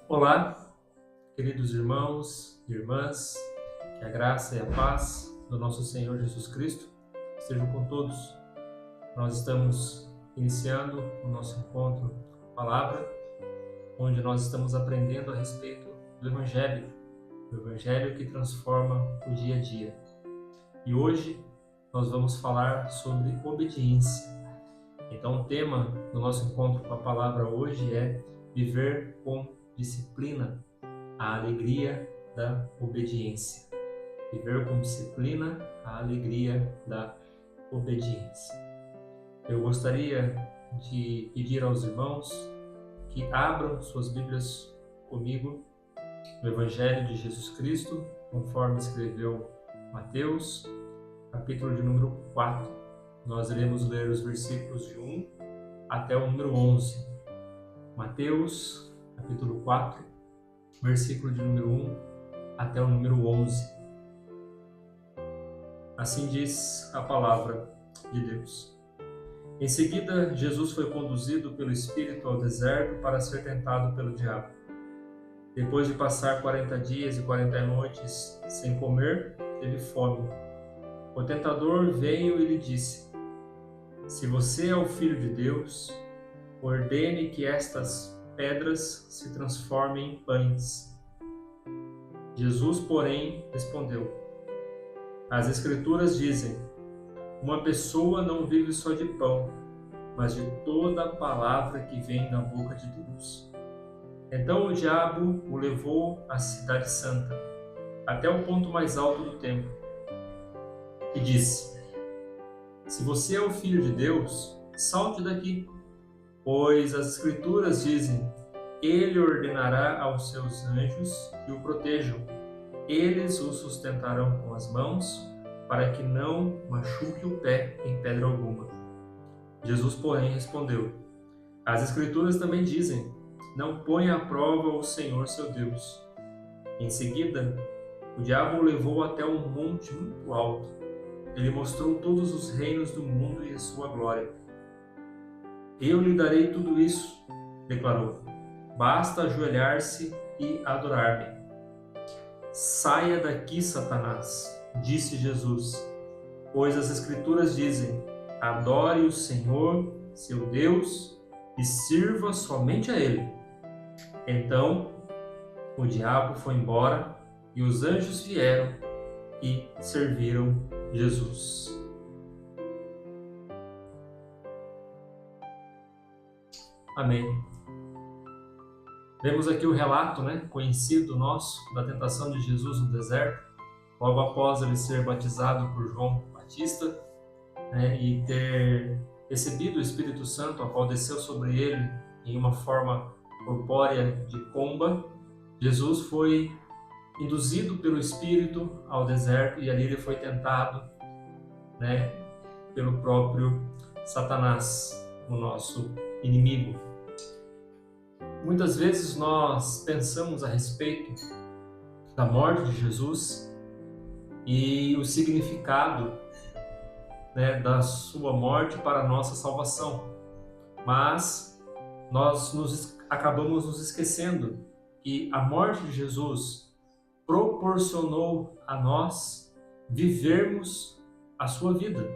Olá, queridos irmãos e irmãs, que a graça e a paz do nosso Senhor Jesus Cristo estejam com todos. Nós estamos iniciando o nosso encontro com a Palavra, onde nós estamos aprendendo a respeito do Evangelho que transforma o dia a dia. E hoje nós vamos falar sobre obediência. Então o tema do nosso encontro com a Palavra hoje é viver com disciplina, a alegria da obediência. Viver com disciplina, a alegria da obediência. Eu gostaria de pedir aos irmãos que abram suas Bíblias comigo no Evangelho de Jesus Cristo, conforme escreveu Mateus, capítulo de número 4. Nós iremos ler os versículos de 1 até o número 11. Mateus, capítulo 4, versículo de número 1 até o número 11. Assim diz a palavra de Deus. Em seguida, Jesus foi conduzido pelo Espírito ao deserto para ser tentado pelo diabo. Depois de passar 40 dias e 40 noites sem comer, teve fome. O tentador veio e lhe disse: Se você é o Filho de Deus, ordene que estas pedras se transformem em pães. Jesus, porém, respondeu: As Escrituras dizem: Uma pessoa não vive só de pão, mas de toda a palavra que vem da boca de Deus. Então o diabo o levou à cidade santa, até o ponto mais alto do templo, e disse: Se você é o Filho de Deus, salte daqui, pois as Escrituras dizem: Ele ordenará aos seus anjos que o protejam. Eles o sustentarão com as mãos, para que não machuque o pé em pedra alguma. Jesus, porém, respondeu: As Escrituras também dizem: Não ponha à prova o Senhor seu Deus. Em seguida, o diabo o levou até um monte muito alto. Ele mostrou todos os reinos do mundo e a sua glória. Eu lhe darei tudo isso, declarou. Basta ajoelhar-se e adorar-me. Saia daqui, Satanás, disse Jesus, pois as Escrituras dizem: Adore o Senhor, seu Deus, e sirva somente a Ele. Então, o diabo foi embora e os anjos vieram e serviram Jesus. Amém. Vemos aqui o relato, conhecido nosso da tentação de Jesus no deserto, logo após ele ser batizado por João Batista, e ter recebido o Espírito Santo, a qual desceu sobre ele em uma forma corpórea de pomba. Jesus foi induzido pelo Espírito ao deserto e ali ele foi tentado, pelo próprio Satanás, o nosso inimigo. Muitas vezes nós pensamos a respeito da morte de Jesus e o significado, da sua morte para a nossa salvação, mas nós acabamos nos esquecendo que a morte de Jesus proporcionou a nós vivermos a sua vida.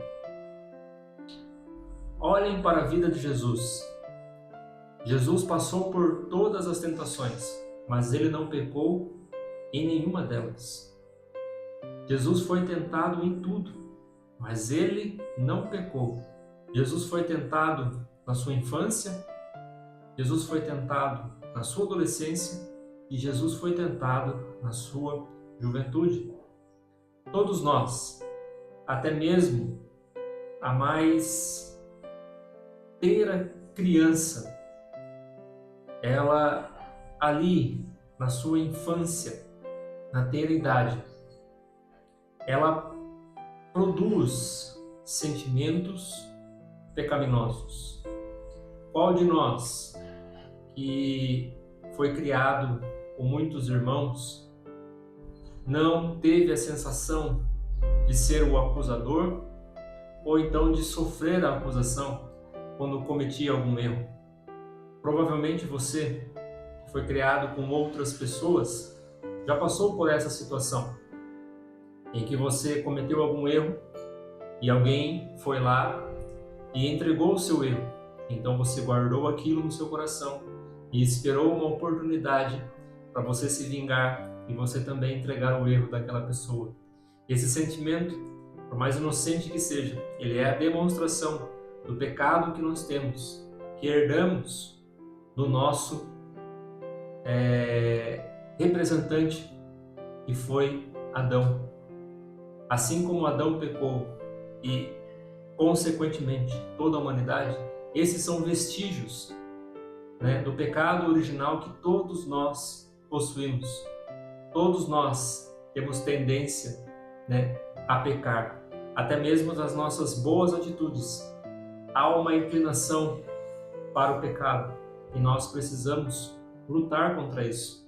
Olhem para a vida de Jesus. Jesus passou por todas as tentações, mas ele não pecou em nenhuma delas. Jesus foi tentado em tudo, mas ele não pecou. Jesus foi tentado na sua infância, Jesus foi tentado na sua adolescência e Jesus foi tentado na sua juventude. Todos nós, até mesmo a mais tenra criança, ela ali na sua infância, na tenra idade, ela produz sentimentos pecaminosos. Qual de nós que foi criado com muitos irmãos não teve a sensação de ser o acusador ou então de sofrer a acusação quando cometia algum erro? Provavelmente você que foi criado com outras pessoas, já passou por essa situação em que você cometeu algum erro e alguém foi lá e entregou o seu erro. Então você guardou aquilo no seu coração e esperou uma oportunidade para você se vingar e você também entregar o erro daquela pessoa. Esse sentimento, por mais inocente que seja, ele é a demonstração do pecado que nós temos, que herdamos do nosso representante, que foi Adão. Assim como Adão pecou e, consequentemente, toda a humanidade, esses são vestígios, do pecado original que todos nós possuímos. Todos nós temos tendência, a pecar. Até mesmo das nossas boas atitudes, há uma inclinação para o pecado e nós precisamos lutar contra isso.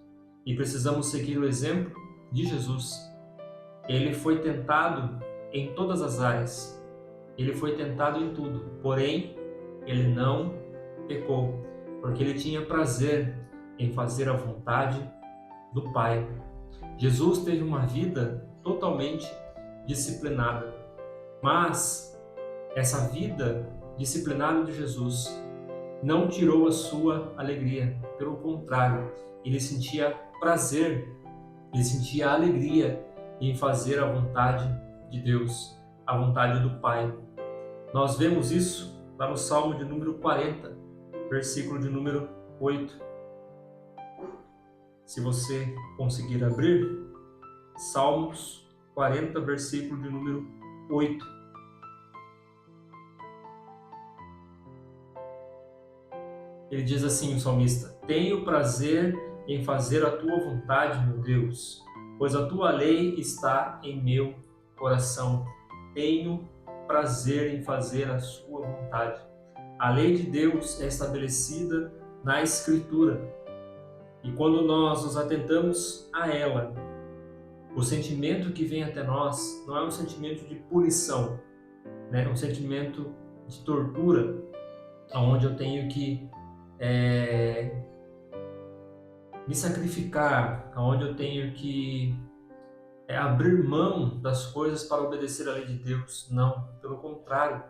E precisamos seguir o exemplo de Jesus. Ele foi tentado em todas as áreas. Ele foi tentado em tudo. Porém, ele não pecou, porque ele tinha prazer em fazer a vontade do Pai. Jesus teve uma vida totalmente disciplinada. Mas essa vida disciplinada de Jesus não tirou a sua alegria. Pelo contrário, ele sentia prazer, ele sentia alegria em fazer a vontade de Deus, a vontade do Pai. Nós vemos isso lá no Salmo de número 40, versículo de número 8. Se você conseguir abrir, Salmos 40, versículo de número 8. Ele diz assim, o salmista: tenho prazer em fazer a tua vontade, meu Deus, pois a tua lei está em meu coração. Tenho prazer em fazer a sua vontade. A lei de Deus é estabelecida na Escritura. E quando nós nos atentamos a ela, o sentimento que vem até nós não é um sentimento de punição, é um sentimento de tortura, onde eu tenho que me sacrificar, onde eu tenho que abrir mão das coisas para obedecer à lei de Deus. Não, pelo contrário.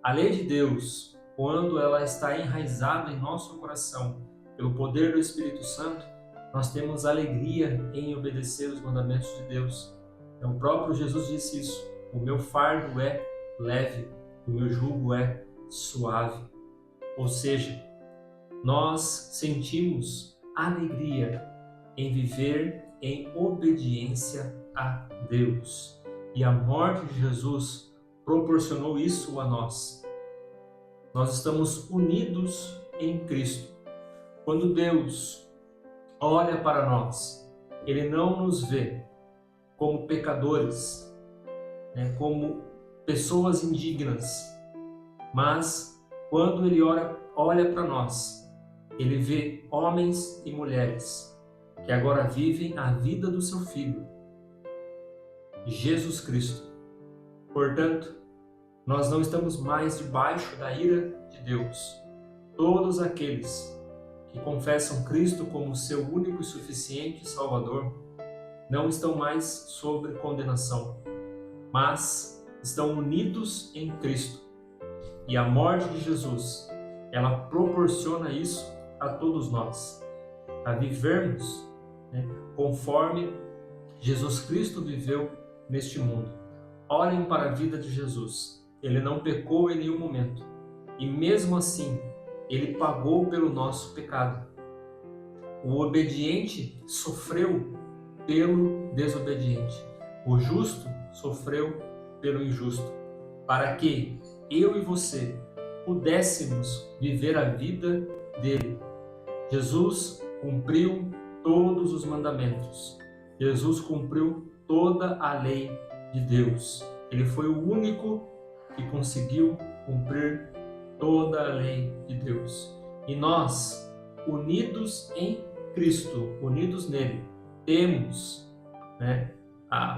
A lei de Deus, quando ela está enraizada em nosso coração, pelo poder do Espírito Santo, nós temos alegria em obedecer os mandamentos de Deus. Então, o próprio Jesus disse isso: o meu fardo é leve, o meu jugo é suave. Ou seja, nós sentimos alegria em viver em obediência a Deus. E a morte de Jesus proporcionou isso a nós. Nós estamos unidos em Cristo. Quando Deus olha para nós, Ele não nos vê como pecadores, como pessoas indignas, mas quando Ele olha para nós, Ele vê homens e mulheres que agora vivem a vida do seu Filho, Jesus Cristo. Portanto, nós não estamos mais debaixo da ira de Deus. Todos aqueles que confessam Cristo como seu único e suficiente Salvador não estão mais sob condenação, mas estão unidos em Cristo. E a morte de Jesus, ela proporciona isso a todos nós, a vivermos conforme Jesus Cristo viveu neste mundo. Olhem para a vida de Jesus. Ele não pecou em nenhum momento. E mesmo assim, Ele pagou pelo nosso pecado. O obediente sofreu pelo desobediente. O justo sofreu pelo injusto. Para que eu e você pudéssemos viver a vida dele. Jesus cumpriu todos os mandamentos. Jesus cumpriu toda a lei de Deus. Ele foi o único que conseguiu cumprir toda a lei de Deus. E nós, unidos em Cristo, unidos nele, temos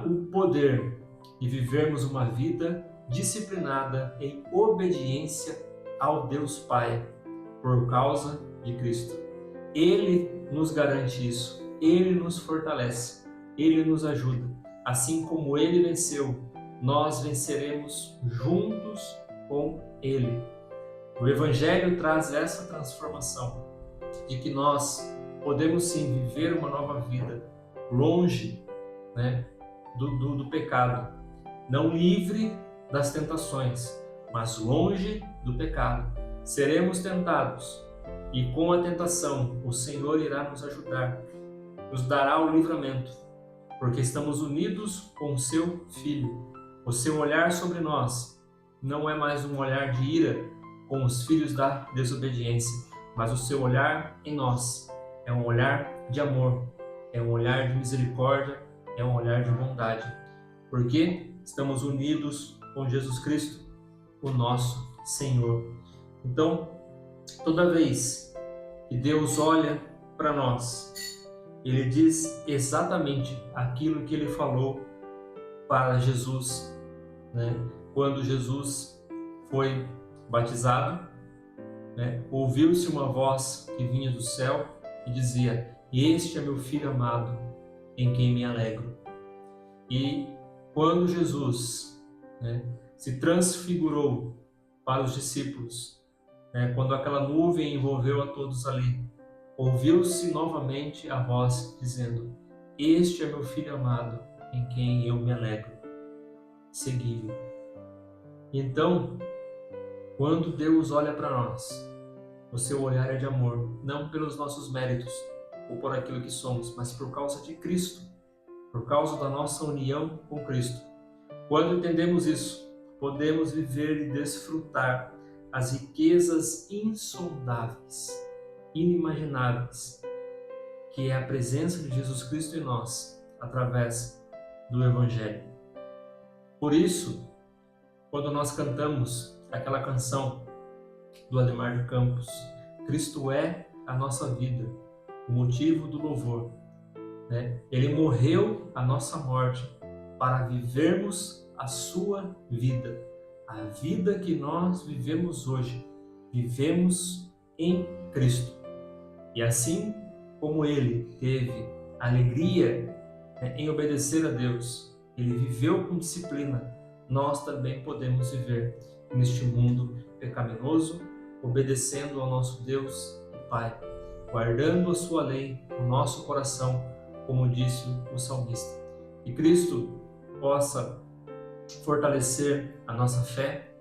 o poder de vivermos uma vida disciplinada em obediência ao Deus Pai, por causa de Cristo. Ele nos garante isso, Ele nos fortalece, Ele nos ajuda. Assim como Ele venceu, nós venceremos juntos com Ele. O Evangelho traz essa transformação, de que nós podemos sim viver uma nova vida, longe, né, do pecado, não livre das tentações, mas longe do pecado. Seremos tentados e com a tentação o Senhor irá nos ajudar, nos dará o livramento, porque estamos unidos com o seu Filho. O seu olhar sobre nós não é mais um olhar de ira com os filhos da desobediência, mas o seu olhar em nós é um olhar de amor, é um olhar de misericórdia, é um olhar de bondade, porque estamos unidos com Jesus Cristo, o nosso Senhor. Então, toda vez que Deus olha para nós, Ele diz exatamente aquilo que Ele falou para Jesus, né? Quando Jesus foi batizado, né? Ouviu-se uma voz que vinha do céu e dizia: "Este é meu Filho amado, em quem me alegro." E quando Jesus, né, se transfigurou para os discípulos, né, quando aquela nuvem envolveu a todos ali, ouviu-se novamente a voz dizendo: "Este é meu Filho amado, em quem eu me alegro. Segui-o." Então, quando Deus olha para nós, o seu olhar é de amor, não pelos nossos méritos ou por aquilo que somos, mas por causa de Cristo, por causa da nossa união com Cristo. Quando entendemos isso, podemos viver e desfrutar as riquezas insondáveis, inimagináveis, que é a presença de Jesus Cristo em nós, através do Evangelho. Por isso, quando nós cantamos aquela canção do Ademar de Campos, Cristo é a nossa vida, o motivo do louvor, né? Ele morreu a nossa morte para vivermos a sua vida. A vida que nós vivemos hoje, vivemos em Cristo. E assim como Ele teve alegria, né, em obedecer a Deus, Ele viveu com disciplina, nós também podemos viver neste mundo pecaminoso, obedecendo ao nosso Deus e Pai, guardando a sua lei no nosso coração, como disse o salmista. Que Cristo possa fortalecer a nossa fé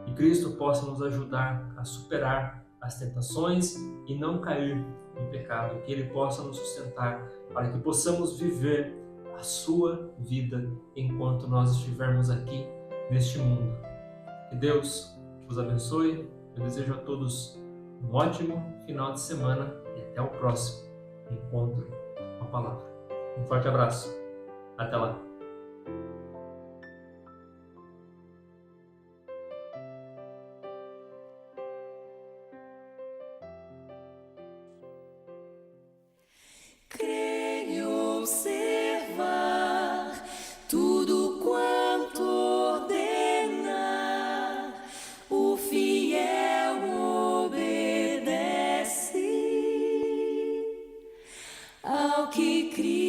e Cristo possa nos ajudar a superar as tentações e não cair em pecado, que Ele possa nos sustentar para que possamos viver a sua vida enquanto nós estivermos aqui neste mundo. Que Deus os abençoe. Eu desejo a todos um ótimo final de semana e até o próximo encontro com a palavra. Um forte abraço. Até lá. Observar tudo quanto ordena, o fiel obedece ao que Cristo